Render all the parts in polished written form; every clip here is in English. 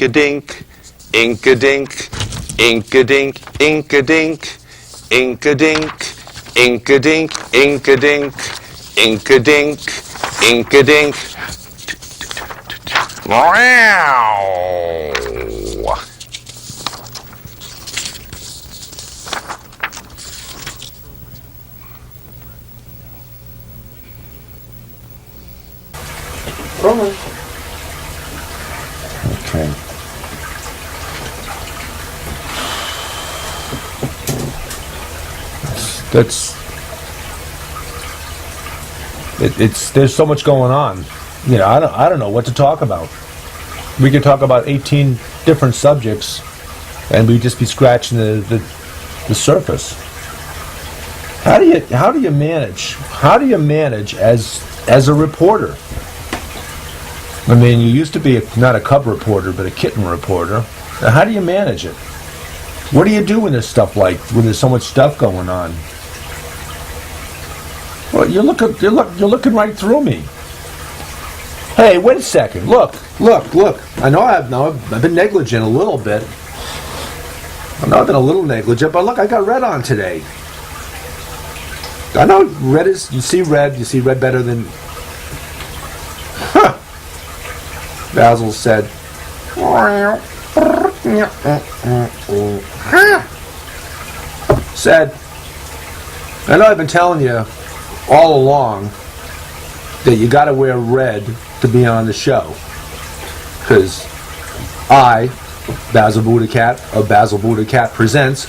ink-a-dink, ink-a-dink, ink-a-dink, ink-a-dink, ink-a-dink, ink-a-dink, ink-a-dink, ink-a-dink, ink-a-dink. Wow! Okay. There's so much going on. You know, I don't know what to talk about. We could talk about 18 different subjects, and we'd just be scratching the surface. How do you manage? How do you manage as a reporter? I mean, you used to be not a cub reporter, but a kitten reporter. Now, how do you manage it? What do you do when there's so much stuff going on? Well, you're looking right through me. Hey, wait a second. Look. I know I've been negligent a little bit. I know I've been a little negligent, but look, I got red on today. I know you see red better than... Basil said, I know I've been telling you all along that you got to wear red to be on the show, because I, Basil BuddhaCat of Basil BuddhaCat Presents,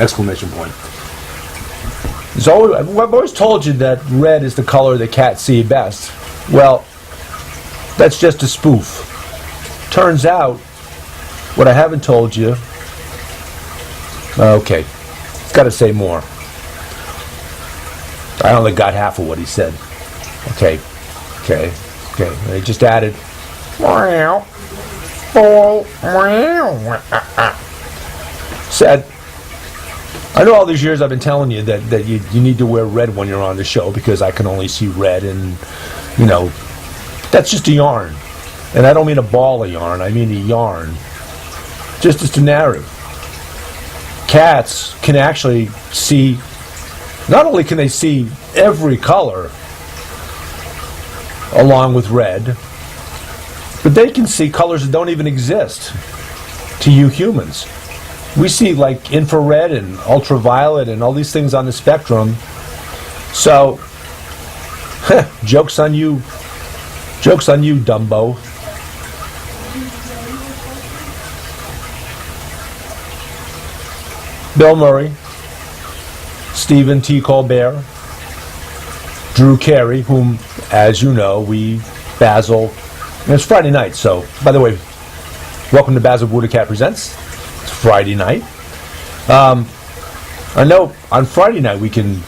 exclamation point. So I've always told you that red is the color that cats see best. Well, that's just a spoof. Turns out, what I haven't told you... Okay, got to say more. I only got half of what he said. Okay. I just added... Said, I know all these years I've been telling you that you need to wear red when you're on the show because I can only see red, and, you know, that's just a yarn. And I don't mean a ball of yarn, I mean a yarn. Just a narrative. Cats can actually see, not only can they see every color along with red, but they can see colors that don't even exist to you humans. We see like infrared and ultraviolet and all these things on the spectrum. So, joke's on you, Dumbo. Bill Murray, Stephen T. Colbert, Drew Carey, whom, as you know, Basil, and it's Friday night, so, by the way, welcome to Basil BuddhaCat Presents. It's Friday night. I know on Friday night we can,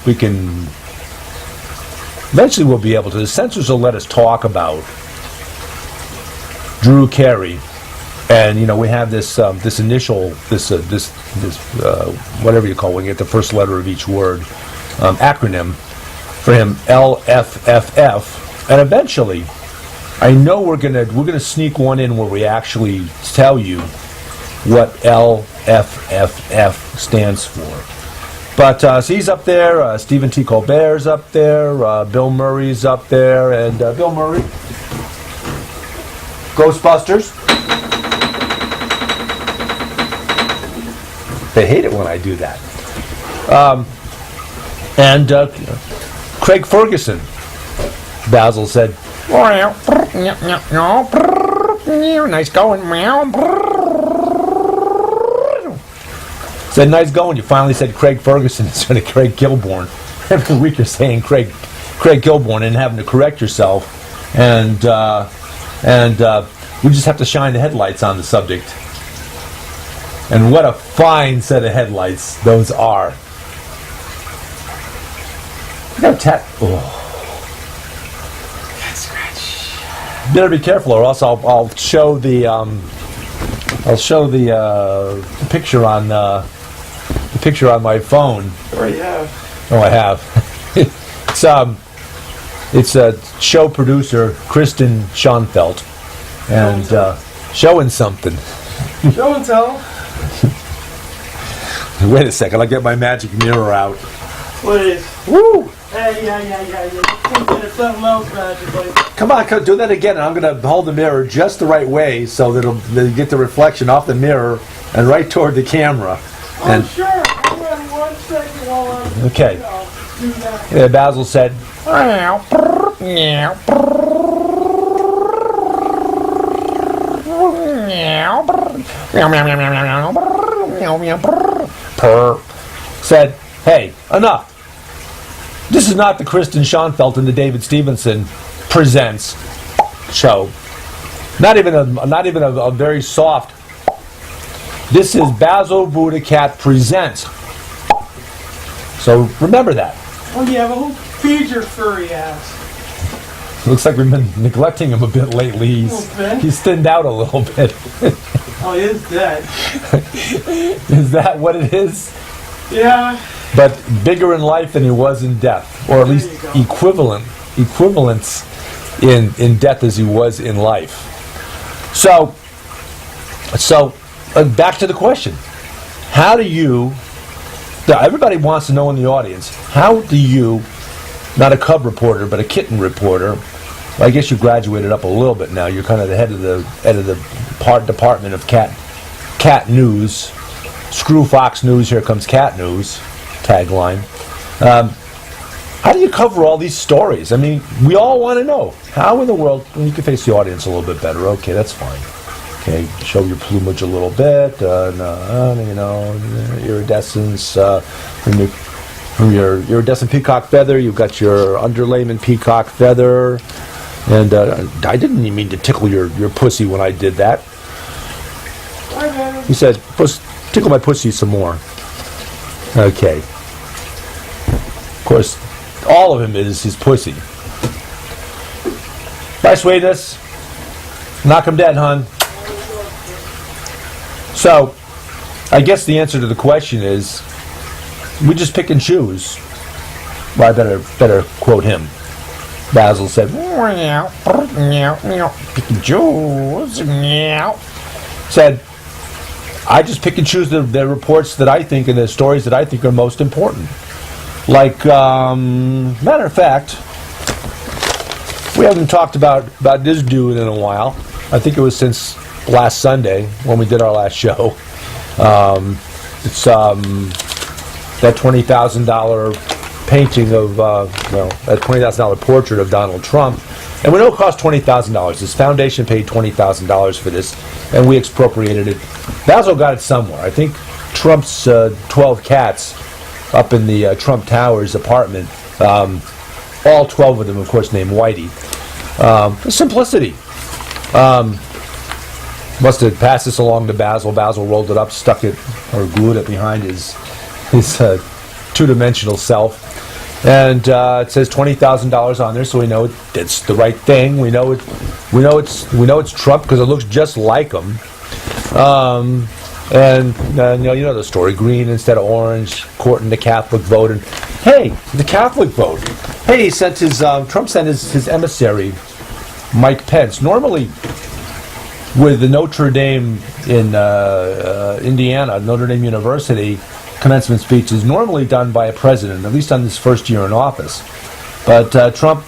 eventually we'll be able to, the censors will let us talk about Drew Carey. And, you know, we have this initial, whatever you call it, when you get the first letter of each word, acronym for him, LFFF. And eventually, I know we're gonna sneak one in where we actually tell you what LFFF stands for. But so he's up there, Stephen T. Colbert's up there, Bill Murray's up there, and Bill Murray, Ghostbusters. They hate it when I do that. And Craig Ferguson, Basil said, nice going. Said, nice going. You finally said Craig Ferguson instead of Craig Kilborn. Every week you're saying Craig Kilborn and having to correct yourself. And we just have to shine the headlights on the subject. And what a fine set of headlights those are. I got Cat scratch. Better be careful, or else I'll show the picture on my phone. Or you have. Oh, I have. It's a show producer, Kristen Schoenfeld, and Showing something. Show and tell. Wait a second, I'll get my magic mirror out. Please. Woo! Hey, yeah. You can't get it something else magically. Come on, do that again. I'm going to hold the mirror just the right way so that it'll get the reflection off the mirror and right toward the camera. Oh, sure. Hang on 1 second while I'm... Okay. I'll do that. Yeah, Basil said, said, hey, enough. This is not the Kristen Schoenfeld and the David Stevenson presents show. Not even a very soft. This is Basil BuddhaCat presents. So remember that. Oh, yeah, but who feeds your furry ass? Looks like we've been neglecting him a bit lately. He's thinned out a little bit. Oh, he is dead. Is that what it is? Yeah. But bigger in life than he was in death, or at There least you go. equivalence in death as he was in life. So back to the question: how do you? Everybody wants to know in the audience. How do you, not a cub reporter, but a kitten reporter? I guess you graduated up a little bit now. You're kind of the head of the department of cat news. Screw Fox News, here comes cat news. Tagline. How do you cover all these stories? I mean, we all want to know. How in the world, you can face the audience a little bit better. Okay, that's fine. Okay, show your plumage a little bit. Iridescence from your iridescent peacock feather. You've got your underlayment peacock feather. And I didn't even mean to tickle your pussy when I did that. He said, tickle my pussy some more. Okay. Of course, all of him is his pussy. Bye, sweetness. Knock him dead, hon. So, I guess the answer to the question is, we just pick and choose. Well, I better quote him. Basil said, pick and choose. Said, I just pick and choose the reports that I think and the stories that I think are most important. Like, matter of fact, we haven't talked about this dude in a while. I think it was since last Sunday when we did our last show. It's that $20,000 painting of, that $20,000 portrait of Donald Trump. And we know it cost $20,000. This foundation paid $20,000 for this, and we expropriated it. Basil got it somewhere. I think Trump's 12 cats up in the Drumpf Towers apartment, all 12 of them, of course, named Whitey. Simplicity. Must have passed this along to Basil. Basil rolled it up, stuck it, or glued it behind his two-dimensional self. And it says $20,000 on there, so we know it's the right thing. We know it's Trump because it looks just like him. And you know the story: green instead of orange, courting the Catholic vote. And hey, the Catholic vote. Hey, he sent Trump sent his emissary, Mike Pence. Normally, with the Notre Dame in Indiana, Notre Dame University, commencement speech is normally done by a president, at least on his first year in office. But Trump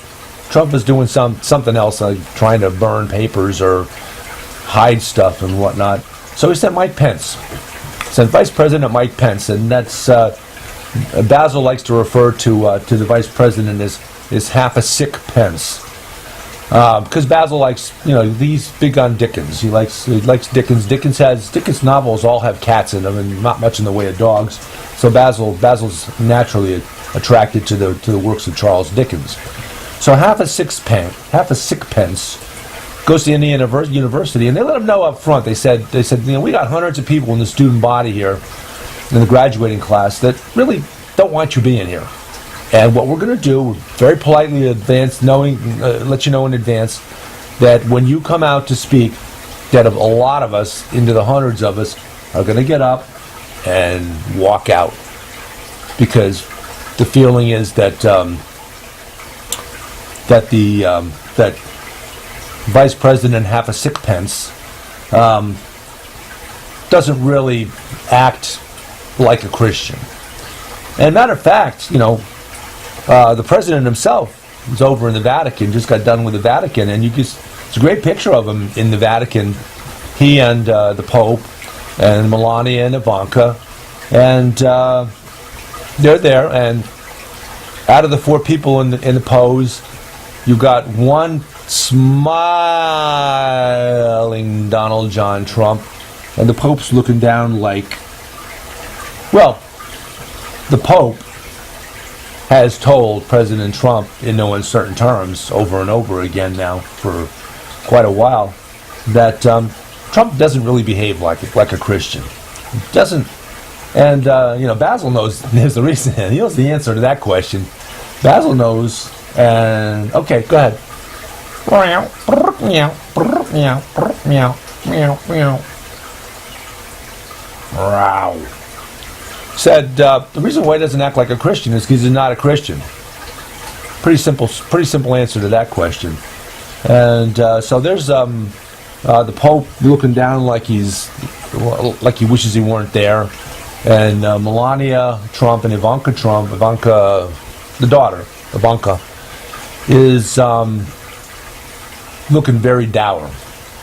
is doing something else, like trying to burn papers or hide stuff and whatnot. So he sent Mike Pence. Sent Vice President Mike Pence, and that's Basil likes to refer to the Vice President as half a sick Pence. Because Basil likes, he's big on Dickens. He likes Dickens. Dickens novels all have cats in them, and not much in the way of dogs. So Basil's naturally attracted to the works of Charles Dickens. So half a sick Pence goes to Indiana University, and they let him know up front. They said, we got hundreds of people in the student body here, in the graduating class, that really don't want you being here. And what we're going to do, very politely let you know in advance, that when you come out to speak, that a lot of us, into the hundreds of us, are going to get up and walk out. Because the feeling is that that Vice President half a sick Pence doesn't really act like a Christian. And matter of fact, the president himself is over in the Vatican, just got done with the Vatican, and it's a great picture of him in the Vatican. He and the Pope and Melania and Ivanka, and they're there, and out of the 4 people in the pose, you got one smiling Donald John Trump, and the Pope's looking down like, well, the Pope has told President Trump in no uncertain terms over and over again now for quite a while that Trump doesn't really behave like a Christian. Doesn't, and Basil knows the reason. He knows the answer to that question. Basil knows, and okay, go ahead. Wow. Said the reason why he doesn't act like a Christian is because he's not a Christian. Pretty simple answer to that question. And so there's the Pope looking down like he wishes he weren't there, and Melania Trump and Ivanka Trump, the daughter, Ivanka, is looking very dour.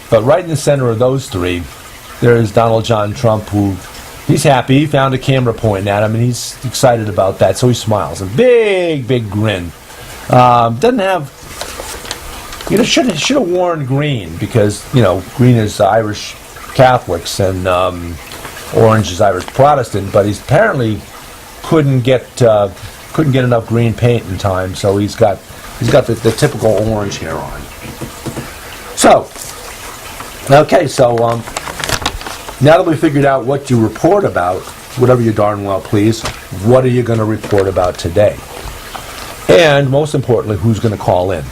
But right in the center of those 3, there's Donald John Trump, who he's happy. He found a camera pointing at him, and he's excited about that, so he smiles. A big grin. Doesn't have... should have worn green, because, green is Irish Catholics, and orange is Irish Protestant, but he's apparently couldn't get enough green paint in time, so he's got the typical orange hair on. So, okay, so now that we figured out what you report about, whatever you darn well please, what are you going to report about today? And most importantly, who's going to call in?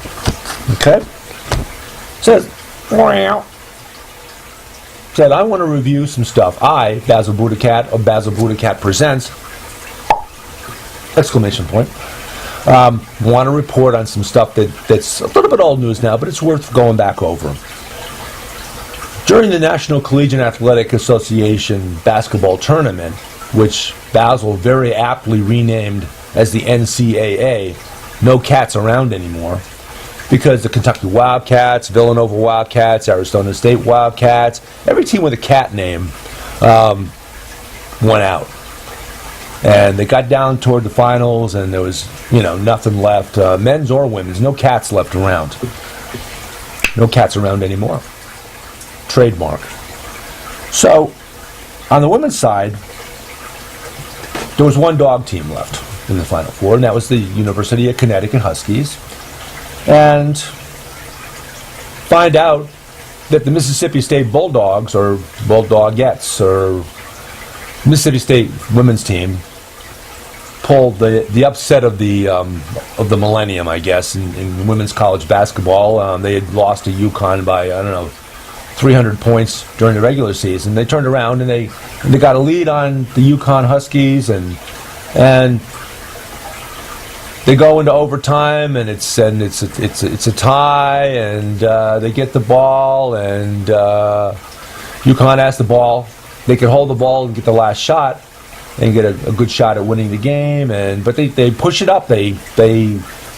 Okay? Said, I want to review some stuff. I, Basil BuddhaCat of Basil BuddhaCat Presents, exclamation point, want to report on some stuff that's a little bit old news now, but it's worth going back over. During the National Collegiate Athletic Association basketball tournament, which Basil very aptly renamed as the NCAA, no cats around anymore, because the Kentucky Wildcats, Villanova Wildcats, Arizona State Wildcats, every team with a cat name went out. And they got down toward the finals, and there was, nothing left, men's or women's, no cats left around. No cats around anymore. Trademark. So, on the women's side, there was one dog team left in the Final Four, and that was the University of Connecticut Huskies. And find out that the Mississippi State Bulldogs, or Bulldogettes, or Mississippi State women's team, pulled the upset of the millennium, I guess, in women's college basketball. They had lost to UConn by 300 points during the regular season. They turned around and they got a lead on the UConn Huskies, and they go into overtime, and it's a tie, and they get the ball, and UConn has the ball. They could hold the ball and get the last shot and get a good shot at winning the game, but they push it up. They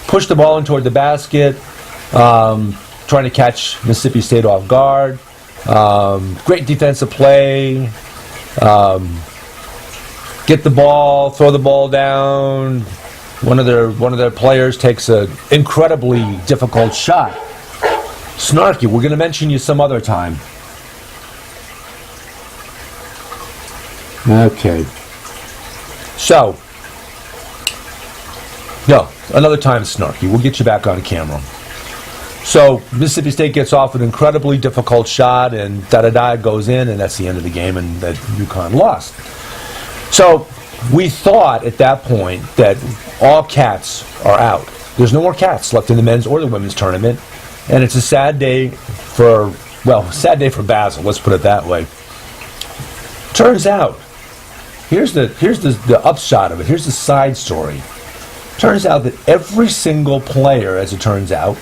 push the ball in toward the basket, trying to catch Mississippi State off guard. Great defensive play. Get the ball, throw the ball down. One of their players takes an incredibly difficult shot. Snarky, we're going to mention you some other time. Okay. So, no, another time, Snarky. We'll get you back on camera. So, Mississippi State gets off an incredibly difficult shot, and da-da-da goes in, and that's the end of the game, and that UConn lost. So, we thought at that point that all cats are out. There's no more cats left in the men's or the women's tournament, and it's a sad day for Basil, let's put it that way. Turns out, here's the upshot of it. Here's the side story. Turns out that every single player, as it turns out,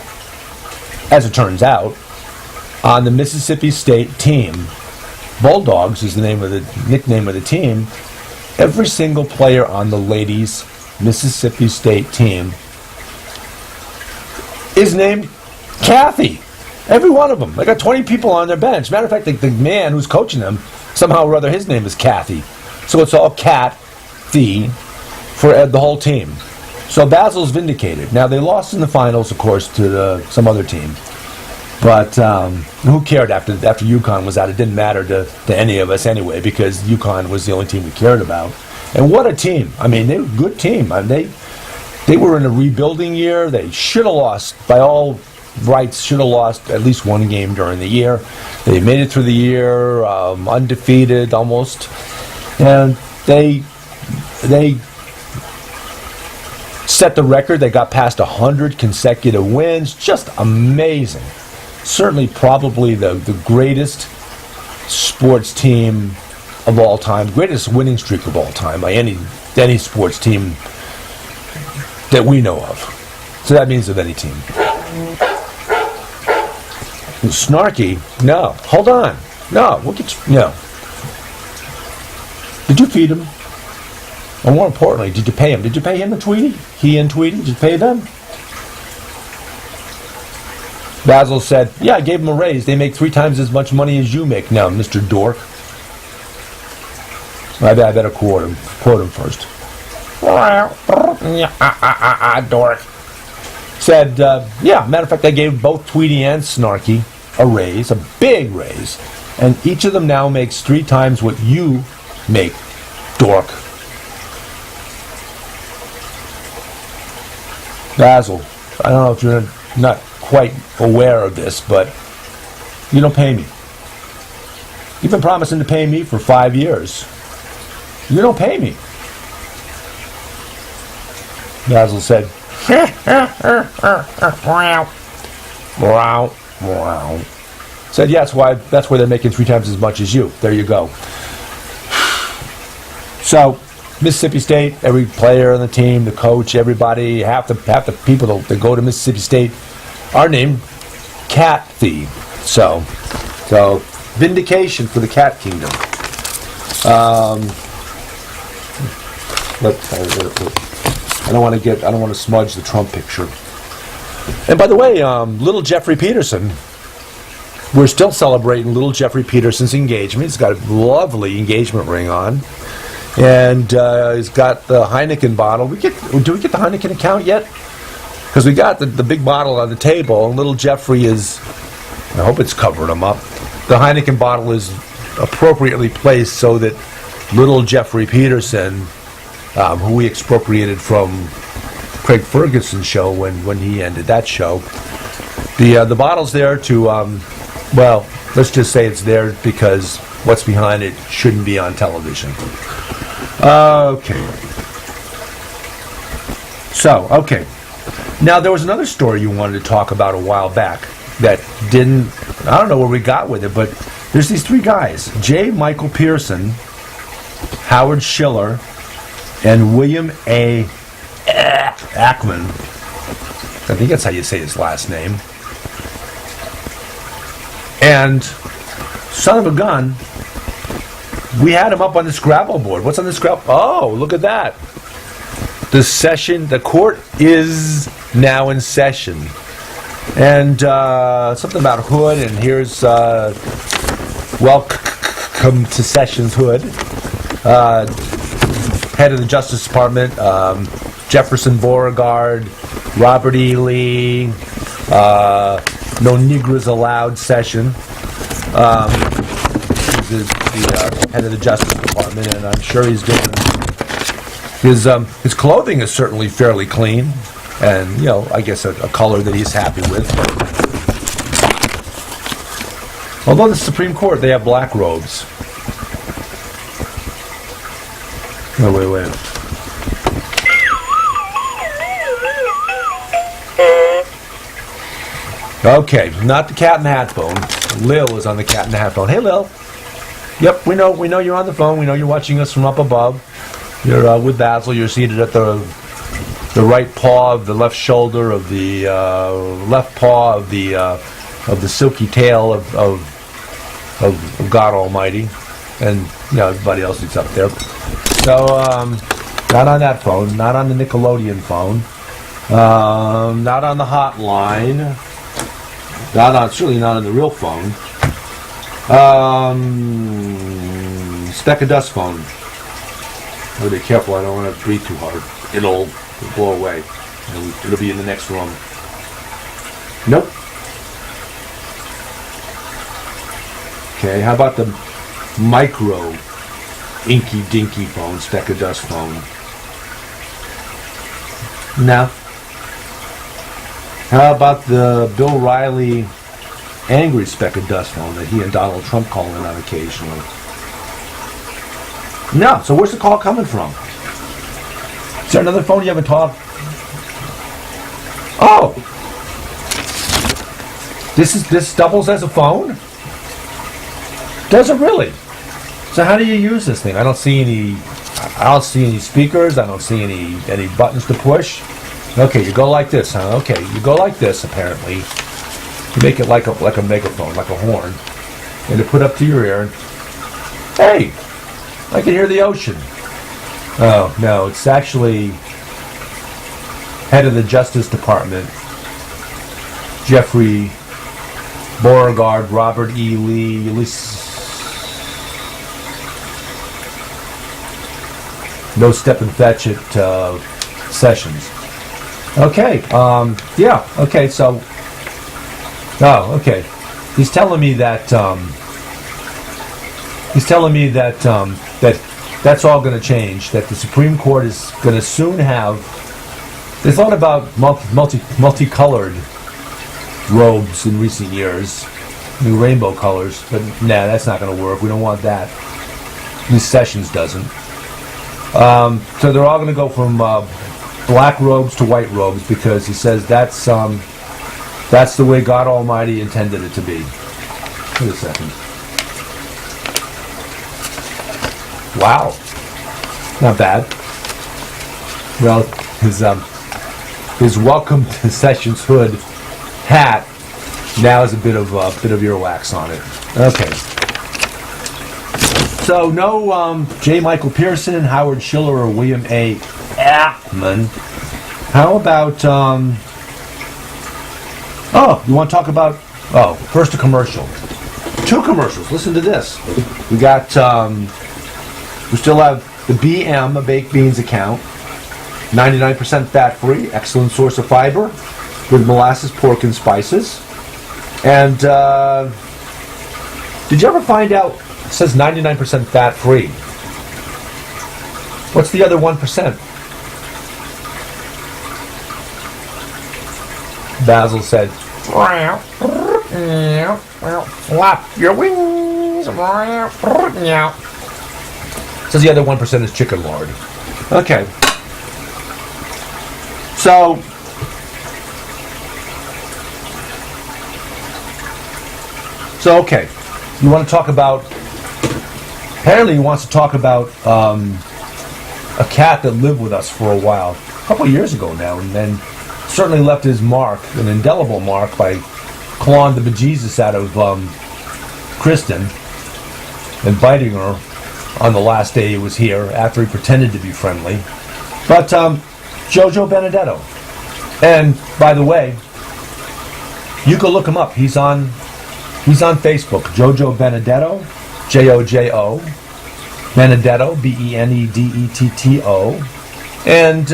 on the Mississippi State team, Bulldogs is the nickname of the team. Every single player on the ladies' Mississippi State team is named Kathy. Every one of them. They got 20 people on their bench. Matter of fact, the man who's coaching them, somehow or other, his name is Kathy. So it's all Kathy for the whole team. So Basil's vindicated. Now, they lost in the finals, of course, to some other team. But who cared after UConn was out? It didn't matter to any of us anyway, because UConn was the only team we cared about. And what a team. I mean, they were a good team. I mean, they were in a rebuilding year. They should have lost, by all rights, should have lost at least one game during the year. They made it through the year, undefeated almost. And they set the record. They got past 100 consecutive wins. Just amazing. Certainly probably the greatest sports team of all time, greatest winning streak of all time by any sports team that we know of. So that means of any team. Snarky? No. Hold on. No. We'll get you. No. Did you feed him? Or more importantly, did you pay him? Did you pay him and Tweety? He and Tweety? Did you pay them? Basil said, yeah, I gave them a raise. They make 3 times as much money as you make now, Mr. Dork. I better quote him first. Dork. Said, yeah, matter of fact, I gave both Tweety and Snarky a raise, a big raise, and each of them now makes 3 times what you make, Dork. Basil, I don't know if you're not quite aware of this, but you don't pay me. You've been promising to pay me for 5 years. You don't pay me. Basil said, said, yeah, that's why they're making 3 times as much as you. There you go. So, Mississippi State, every player on the team, the coach, everybody, half the people that go to Mississippi State are named Kathy. So vindication for the Cat Kingdom. I don't want to smudge the Trump picture. And by the way, little Jeffrey Peterson, we're still celebrating little Jeffrey Peterson's engagement. He's got a lovely engagement ring on. And he's got the Heineken bottle. Do we get the Heineken account yet? Because we got the big bottle on the table, and little Jeffrey is, I hope it's covering him up. The Heineken bottle is appropriately placed so that little Jeffrey Peterson, who we expropriated from Craig Ferguson's show when he ended that show, the bottle's there to, well, let's just say it's there because what's behind it shouldn't be on television. Okay. So, okay. Now, there was another story you wanted to talk about a while back that didn't, I don't know where we got with it, but there's these 3 guys, J. Michael Pearson, Howard Schiller, and William A. Ackman. I think that's how you say his last name. And, son of a gun, we had him up on the Scrabble board. What's on the Scrabble? Oh, look at that. The court is now in session. And something about Hood, and here's welcome to Sessions Hood. Head of the Justice Department, Jefferson Beauregard, Robert E. Lee, No Negroes Allowed session. The head of the Justice Department, and I'm sure he's doing his clothing is certainly fairly clean, and I guess a color that he's happy with. Although the Supreme Court, they have black robes. Oh, wait. Okay, not the Cat in the Hat phone. Lil is on the Cat in the Hat phone. Hey, Lil. Yep, we know you're on the phone. We know you're watching us from up above. You're with Basil. You're seated at the right paw of the left shoulder of the left paw of the the silky tail of God Almighty, and everybody else that's up there. So not on that phone, not on the Nickelodeon phone, not on the hotline, certainly not on the real phone. Speck of dust phone. Gotta be careful. I don't want to breathe too hard. It'll blow away. It'll be in the next room. Nope. Okay, how about the micro inky dinky phone, speck of dust phone? No. How about the Bill Riley angry speck of dust phone that he and Donald Trump call in on occasionally? No. So where's the call coming from? Is there another phone you haven't talked? Oh, this doubles as a phone? Does it really? So how do you use this thing? I don't see any speakers. I don't see any buttons to push. Okay, you go like this, huh? Okay, you go like this. Apparently, you make it like a megaphone, like a horn, and to put up to your ear. And, hey, I can hear the ocean. Oh no, it's actually head of the Justice Department, Jeffrey Beauregard, Robert E. Lee, no step and fetch it Sessions. Okay, yeah, okay, so, okay. He's telling me that that's all going to change, that the Supreme Court is going to soon have, they thought about multicolored robes in recent years, new rainbow colors, but nah, that's not going to work. We don't want that. At least Sessions doesn't. So they're all going to go from black robes to white robes because he says that's the way God Almighty intended it to be. Wait a second. Wow, not bad. Well, his welcome to Sessions hood hat now has a bit of earwax on it. Okay. So no J. Michael Pearson, Howard Schiller, or William A. Ackman. How about you want to talk about first a commercial. 2 commercials. Listen to this. We got we still have the BM, a baked beans account. 99% fat-free, excellent source of fiber with molasses, pork, and spices. And did you ever find out, it says 99% fat-free. What's the other 1%? Basil said, flap your wings. Says the other 1% is chicken lard. Okay. So, okay. You want to talk about, apparently he wants to talk about a cat that lived with us for a while, a couple of years ago now, and then certainly left his mark, an indelible mark, by clawing the bejesus out of Kristen and biting her on the last day he was here after he pretended to be friendly. But Jojo Benedetto. And by the way, you can look him up. He's on Facebook. Jojo Benedetto, Jojo Benedetto, Benedetto. And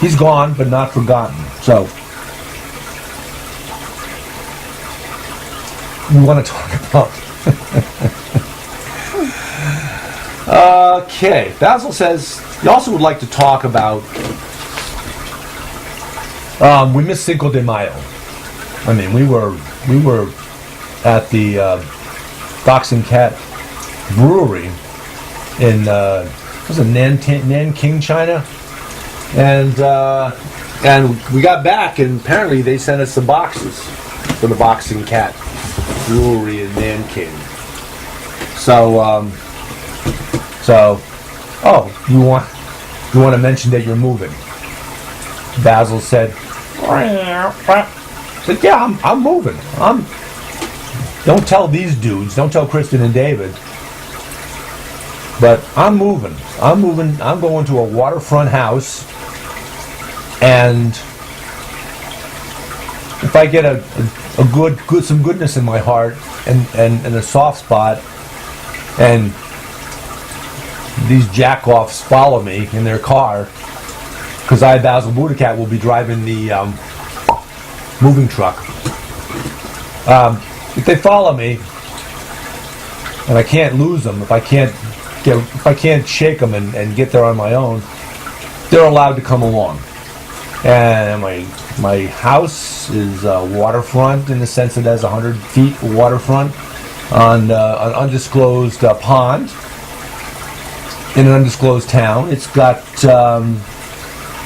he's gone but not forgotten. So we want to talk about okay. Basil says he also would like to talk about we missed Cinco de Mayo. I mean, we were at the Fox and Cat Brewery in was it Nanking, China, and we got back, and apparently they sent us some boxes for the Fox and Cat Brewery in Nanking. So, you want to mention that you're moving? Basil said, said, yeah, I'm moving. Don't tell these dudes. Don't tell Kristen and David. But I'm moving. I'm going to a waterfront house. And if I get some goodness in my heart and a soft spot, and these jack-offs follow me in their car, because Basil BuddhaCat, will be driving the moving truck. If they follow me, and I can't lose them, if I can't shake them and get there on my own, they're allowed to come along. And my house is waterfront, in the sense it has 100 feet waterfront on an undisclosed pond in an undisclosed town. It's got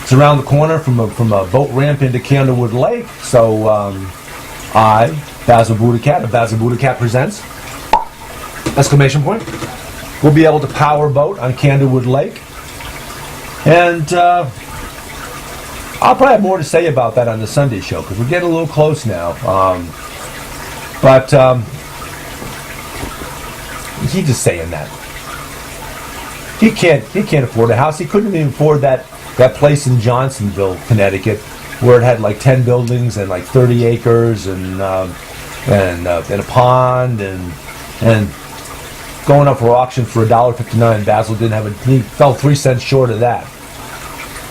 it's around the corner from a boat ramp into Candlewood Lake. So Basil BuddhaCat of Basil BuddhaCat Presents! Exclamation point. We'll be able to power boat on Candlewood Lake, and I'll probably have more to say about that on the Sunday show, because we're getting a little close now. But he's just saying that. He can't afford a house. He couldn't even afford that place in Johnsonville, Connecticut, where it had like 10 buildings and like 30 acres and a pond and going up for auction for $1.59. Basil didn't have he fell 3 cents short of that.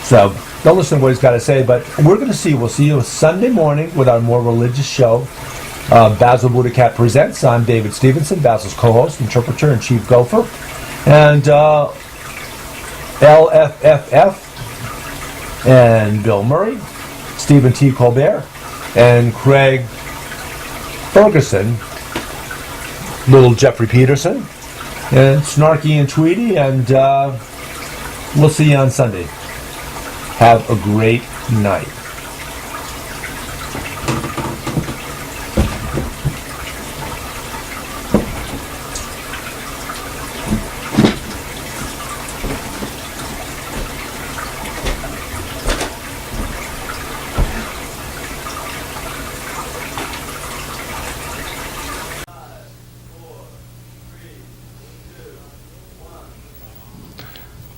So don't listen to what he's got to say, but we'll see you Sunday morning with our more religious show. Basil BuddhaCat Presents! I'm David Stevenson, Basil's co-host, interpreter, and chief gopher. And LFFF and Bill Murray, Stephen T. Colbert, and Craig Ferguson, little Jeffrey Peterson, and Snarky and Tweety, and we'll see you on Sunday. Have a great night.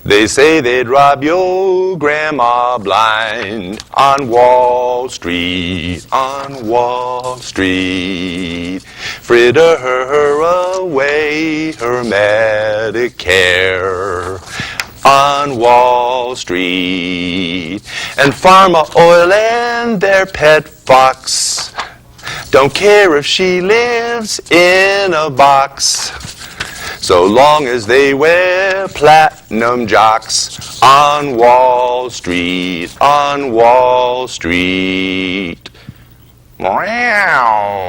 They say they'd rob your grandma blind on Wall Street, on Wall Street. Fritter her away her Medicare on Wall Street. And Pharma Oil and their pet fox don't care if she lives in a box, so long as they wear platinum jocks on Wall Street, on Wall Street. Meow.